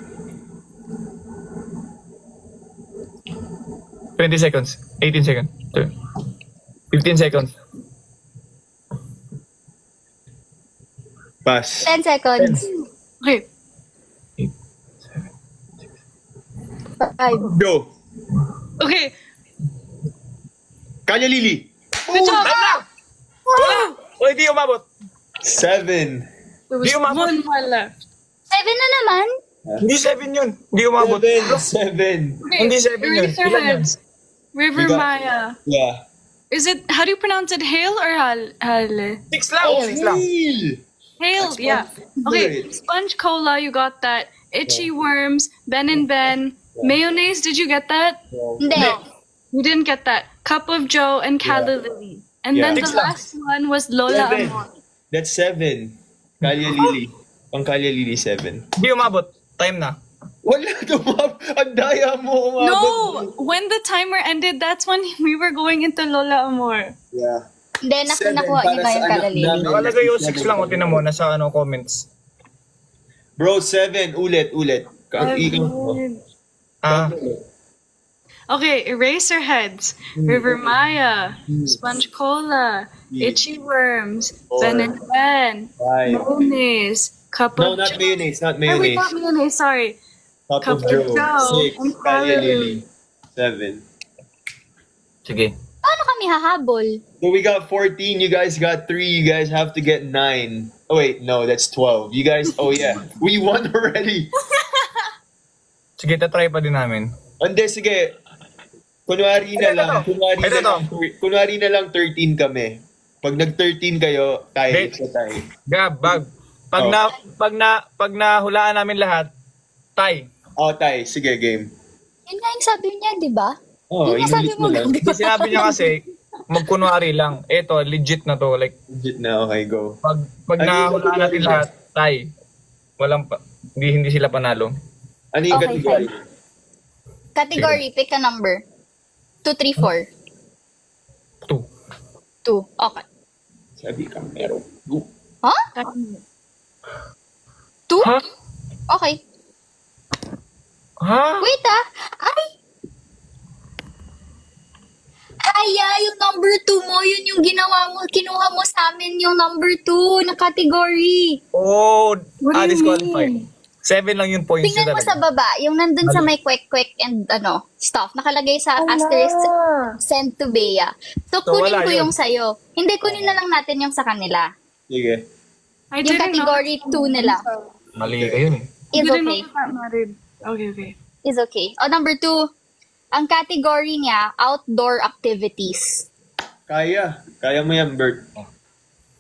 20 seconds. 18 seconds. 15 seconds. Pass. 10 seconds. Okay. 5. Go. Okay. Kanya Lili. Good job. Uy, di umabot. 7. There was Di umabot. one more left. 7 na naman? Hindi 7 yun. Hindi umabot. 7. Okay. Hindi 7 yun. Ilan yun? Eraserheads. River You got- Maya. Yeah. Is it, how do you pronounce it? Hail or Hale? 6 lang. 6 lang. Hail, That's yeah. fine. Okay, Good. Sponge Cola, you got that. Itchy Worms, Ben and Ben. Mayonnaise, did you get that? Hindi. You didn't get that. Cup of Joe and Calla Lily. And Yeah. then the Six lang. last one was Lola 7. Amor. That's 7. Kalya Lili. Pang Kalya Lili, 7. Hindi umabot. Time na. Wala tumab. Ang daya mo umabot. No! When the timer ended, that's when we were going into Lola Amor. Yeah. Hindi, Seven nakuha para niyo ba sa yung anak kalalili? namin. Nakalagay yung 6 lang. O tinan mo. Nasa comments. Bro, 7. Ulit. Ikot mo. Ah, Okay, Eraserheads, River Maya, Sponge Cola, Itchy Worms, Ben and Ben, 5. Mayonnaise, Cup No, of not Joe. mayonnaise. Not Oh, wait, mayonnaise. not mayonnaise, sorry. Cup Cup of of Joe. Joe. 6. And Kalya Kalya. Lili. 7. sige. Paano kami hahabol? So we got 14. You guys got 3. You guys have to get 9. Oh wait, no, that's 12. You guys, oh yeah. We won already. Sige, tatry pa din namin. Hindi, sige. Kunwari na lang. Kunwari na lang 13 kami. Pag nag-13 kayo, tayo Wait. sa tayo. Gab, bag. Oh. Pag nahulaan namin lahat, tie. Oh, tayo. Sige, game. Yun nga yung sabi niya, di ba? Oh, Yun nga sabi inulit mo, mo lang. di ba? Kasi sinabi niya kasi, magkunwari lang. Eto, legit na to. Like, Legit na, okay, go. pag Ano yung nahulaan natin category? lahat, tie. Hindi sila panalo. Ano yung Okay, category? Category, pick a number. 2, 3, 4. 2. 2. Okay. Sabi ka, meron. Ha? 2? Ha? Okay. Ha? Wait Ay! Aya, yung number 2 mo, yun yung ginawa mo. Kinuha mo sa amin yung number 2 na category. Oh, What do you disqualified. mean? 7 lang yung points Tingnan nyo mo sa talaga. baba, yung nandun sa may kwek-kwek and stuff. Nakalagay sa asterisk send to Bea. So, So, kunin wala ko yun. yung sa'yo. Hindi, kunin na lang natin yung sa kanila. Sige. I Yung didn't know. category 2 nila. Mali kayo eh. I Is didn't okay. know that mattered. Okay. Is okay. O, number 2. Ang category niya, outdoor activities. Kaya. Kaya mo yan, Bert.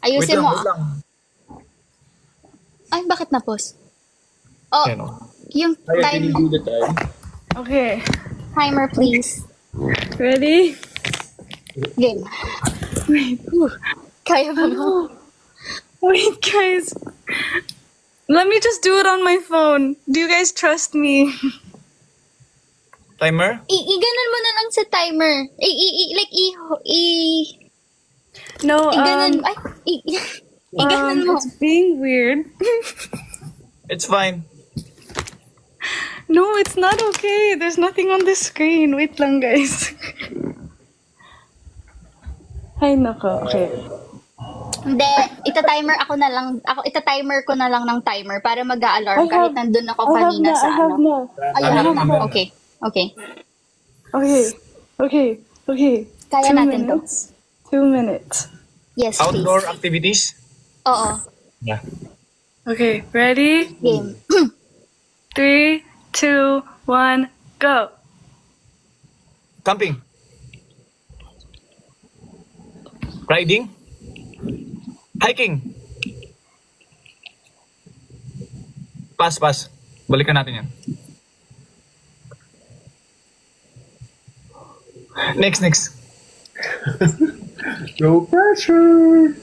Ayusin mo. wait lang. Ay, bakit na-pause? Oh, Ayan, oh. yung Kaya, can you do the time? Okay. timer, please. Ready? Game. Wait. Kaya ba mo? Wait, guys. Let me just do it on my phone. Do you guys trust me? Timer? I-ganon mo na lang sa timer. No, I-ganon. Ay, i-ganon mo. it's being weird. It's fine. No, it's not okay. There's nothing on the screen. Wait lang, guys. Ay, nako. Okay. Hindi, ita-timer ako na lang. Ita-timer ko na lang ng timer para mag-a-alarm kahit nandun ako kanina sa ano. Ay, you have na. Okay. Okay. Kaya 2 natin to. minutes. 2 minutes. Yes, please. Outdoor activities? Oo. Yeah. Okay, ready? Game. 3, 2, 1, go. Camping. Riding. Hiking. Pass. Balikan natin yan. Next. No pressure!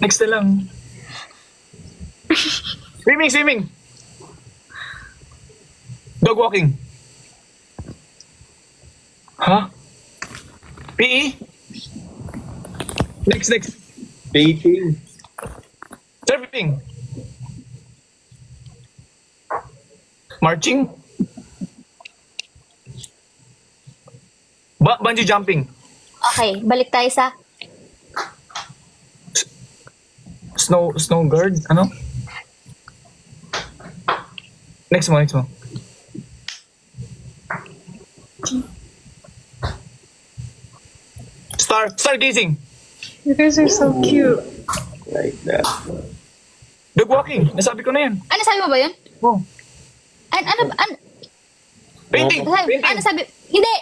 Next na lang. Swimming. Dog walking. Huh? PE? Next. Dating. Surfing. Marching. Bungee jumping. Okay, balik tayo sa Snow guard. Ano? Next mo. Stargazing. You guys are so cute. Like that. Dog walking. Nasabi ko na yan. ano sabi mo ba yun? Oh. Painting. Ano sabi? Hindi!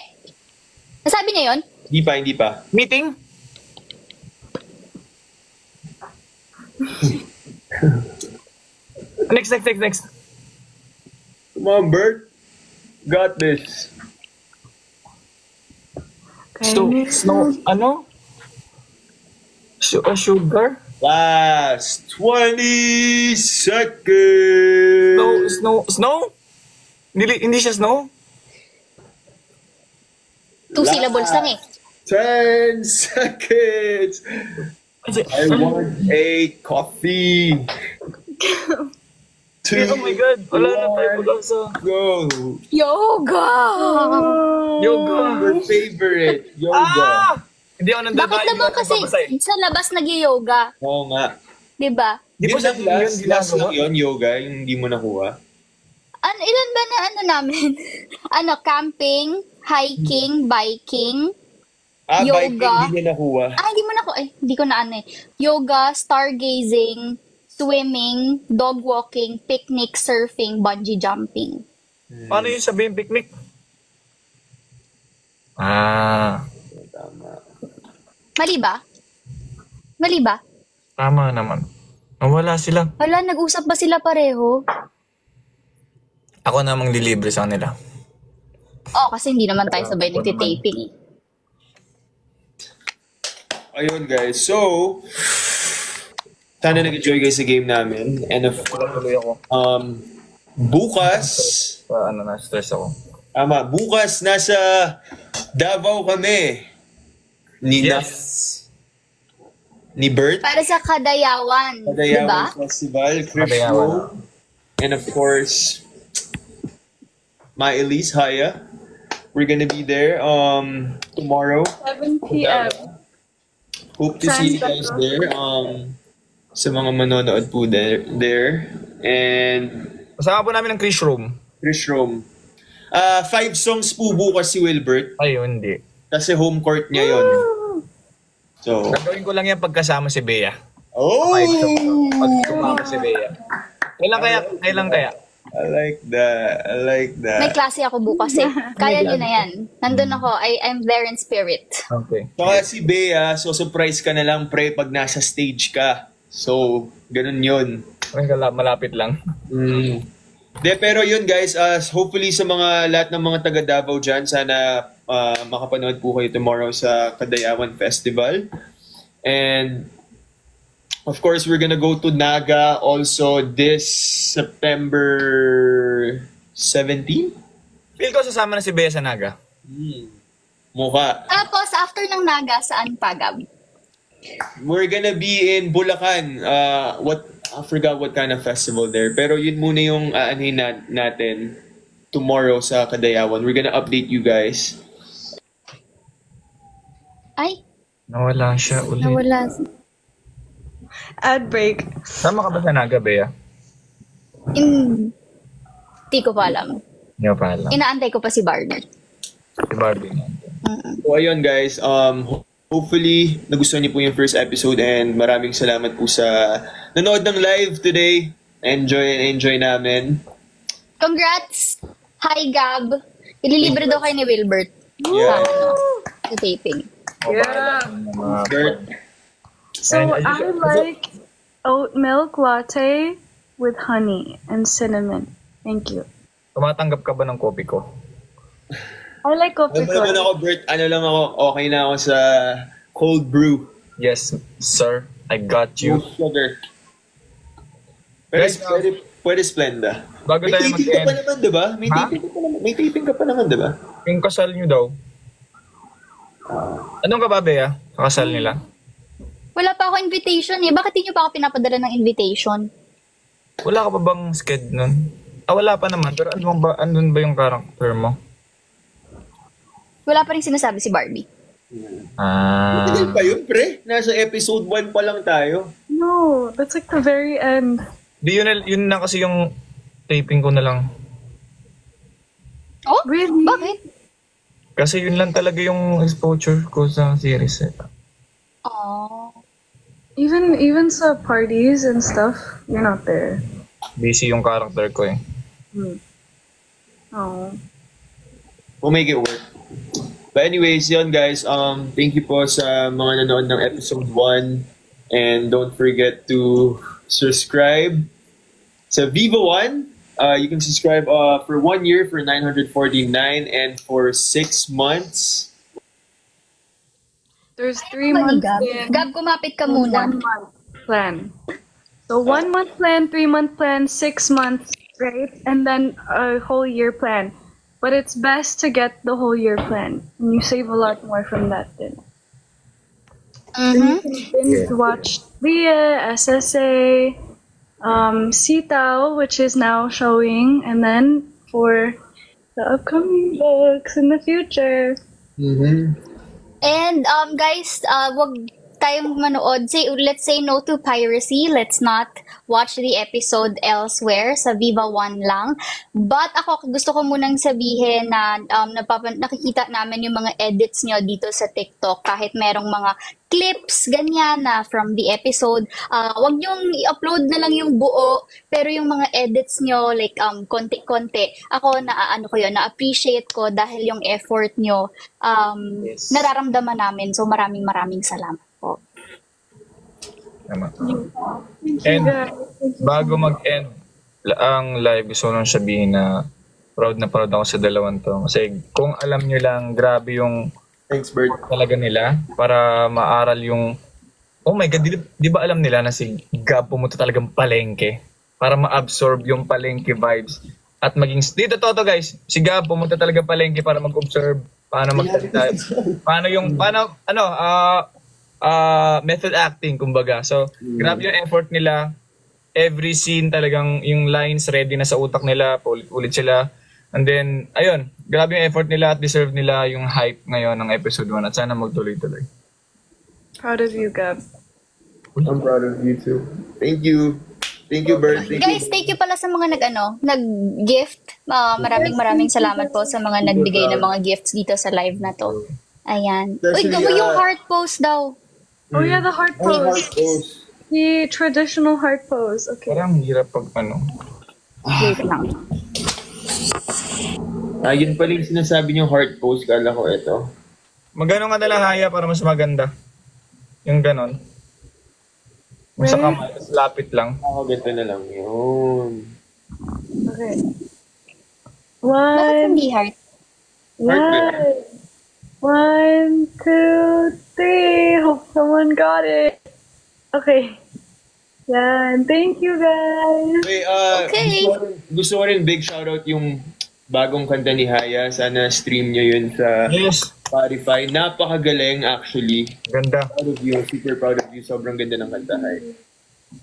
Nasabi niya yun? Hindi pa. Meeting. Next. Come on, Bert. Got this. Snow, ano? Sugar? Last 20 seconds. Snow? Hindi siya snow? 2 syllables lang eh. 10 seconds. I want a coffee. Oh my God. Wala na tayo pag-asa. Go. Yoga! Yoga. Your favorite. Yoga. Hindi ako nandun. Bakit naman kasi sa labas nag-yoga? Oo nga. Diba? Di ba Yun sa lang last, yun last ginagawa? lang yun, yoga, yung hindi mo nakuha. Ilan ba na namin? Camping, hiking, biking, Biking, yoga. hindi niya nakuha. Hindi mo na ko, hindi ko na Yoga, stargazing, swimming, dog walking, picnic, surfing, bungee jumping. Paano yung sabihin picnic? Tama. Mali ba? Tama naman. Wala sila. Wala, nag-usap ba sila pareho? Ako namang lilibre sa kanila. Kasi hindi naman tayo sabay nagtitaping eh. Ayun guys, so sana nag-enjoy guys sa game namin. And of Tuloy ako. bukas, Na-stress ako. bukas nasa Davao kami. Ni ni Bert. Para sa Kadayawan, Kadayawan diba? Festival, Kadayawan. Crypto, And of course, my Elise Haya. We're gonna be there tomorrow. 7 p.m. Hope to see you guys there. Sa mga manonood po there. And Kasama po namin ng Chris Room. Chris Rome. 5 songs po bukas si Wilbert. Ay, hindi. Kasi home court niya yon. So, Gagawin ko lang yan pagkasama si Bea. oh! Pag sumama si Bea. Kailan kaya? I like that. May klase ako bukas eh. Kaya nyo na yan. Nandun ako. I'm there in spirit. Okay. Saka si Bea, so surprise ka na lang pre pag nasa stage ka. So, ganun yun. Malapit lang. Pero yun guys, hopefully sa mga lahat ng mga taga Davao dyan, sana makapanood po kayo tomorrow sa Kadayawan Festival. And of course, we're gonna go to Naga also this September 17? Feel ko sasama na si Bea sa Naga. Mukha. Tapos, after ng Naga, saan pa, Gab? We're gonna be in Bulacan. I forgot what kind of festival there. Pero yun muna yung aanhin natin tomorrow sa Kadayawan. We're gonna update you guys. Ay, Nawala siya ulit. nawala. Ad break. Sama ka ba sa Naga, Bea? Hindi ko pa alam. Hindi ko pa alam. Inaantay ko pa si Barney. Si Barbie. So ayun guys, hopefully nagustuhan niyo po yung first episode and maraming salamat po sa nanood ng live today. Enjoy namin. Congrats! Hi, Gab. Ililibre daw kayo ni Wilbert. Yeah. Sa taping. Yeah. Bert, So And I like oat milk latte with honey and cinnamon. Thank you. Tumatanggap ka ba ng kopi ko? I like coffee. alam mo naman ako Bert, okay na ako sa cold brew. Yes, sir. I got you. No sugar. Guys, Pwede Splenda. Bago May tayo taping ka pa mag-end, naman, diba? Ha? May taping ka pa naman, diba? yung kasal nyo daw. Anong ka ba, Bea? Sa kasal nila? Wala pa ako invitation eh. Bakit hindi nyo pa ako pinapadala ng invitation? Wala ka pa bang sked nun? Wala pa naman. Pero andun ba yung character mo? Wala pa rin sinasabi si Barbie. Matagal pa yun, pre. Nasa episode 1 pa lang tayo. No, that's like the very end. Di yun na kasi yung taping ko na lang. Oh? Really? Bakit? Kasi yun lang talaga yung exposure ko sa series eh. Oh. Even sa parties and stuff, you're not there. Busy yung character ko eh. Oh. We'll make it work. But anyways, yun guys, thank you po sa mga nanood ng episode 1. And don't forget to subscribe sa Viva One. You can subscribe for 1 year for $949 and for 6 months. There's 3 months Gab. in, Gab, kumapit ka muna. 1 month plan. So 1 month plan, 3 month plan, 6 months, right? And then a whole year plan. But it's best to get the whole year plan. And you save a lot more from that then. Mm-hmm. Binge watch Leah, SSA, Sitao, which is now showing, and then for the upcoming books in the future. And guys, wag tayong manood. Let's say no to piracy. Let's not watch the episode elsewhere. Sa Viva One lang. But ako, gusto ko munang sabihin na nakikita namin yung mga edits nyo dito sa TikTok. Kahit merong mga clips, ganyan na from the episode. Wag nyong i-upload na lang yung buo. Pero yung mga edits nyo, like konti-konti. Ako, na-appreciate ko dahil yung effort nyo, Yes. nararamdaman namin. So maraming salamat po. Tama. Thank you And guys. Thank you. bago mag-end ang live, gusto ko nang sabihin na proud ako sa dalawang to. Kasi kung alam nyo lang, grabe yung Thanks, Bert. talaga nila para maaral yung oh my God, di ba alam nila na si Gab pumunta talagang palengke para ma-absorb yung palengke vibes at maging dito to guys, si Gab pumunta talagang palengke para mag-observe paano magsalita, paano method acting kumbaga. So grabe yung effort nila every scene talagang yung lines ready na sa utak nila, paulit-ulit sila. And then, ayun, grabe yung effort nila at deserve nila yung hype ngayon ng episode 1 at sana magtuloy-tuloy. Proud of you, Gab. I'm proud of you too. Thank you. Thank you, Bert. Guys, thank you pala sa mga nag-gift. Maraming salamat po sa mga nagbigay ng mga gifts dito sa live na to. Ayan. Uy, gawin yung heart pose daw. Oh yeah, the heart pose. The traditional heart pose. Okay. Parang hirap pag ano. Wait lang. Yun pala yung sinasabi niyong heart pose. Kala ko ito. Magano nga nila haya para mas maganda. Yung ganon. Sa kamay, mas lapit lang. Ganito na lang yun. Okay. Bakit One, hindi heart? one, 2, 3. Hope someone got it. Okay. Yan. Thank you, guys. Wait, Okay. gusto ko rin big shoutout yung bagong kanta ni Haya. Sana stream nyo yun sa Yes. Spotify. Napakagaling actually. Ganda. Proud of you. Super proud of you. Sobrang ganda ng kanta, Hay.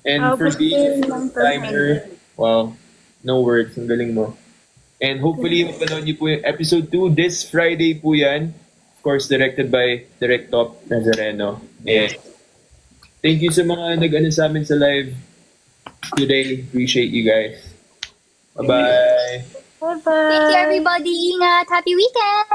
And for Gusto being lang a timer, wow, no words. Ang galing mo. And hopefully, mapanood niyo po yung episode 2 this Friday po yan. Of course, directed by Direct Top Nazareno. And thank you sa mga nag-ano sa amin sa live today. Appreciate you guys. Bye-bye. Bye-bye. Thank you everybody. Ingat. Happy weekend.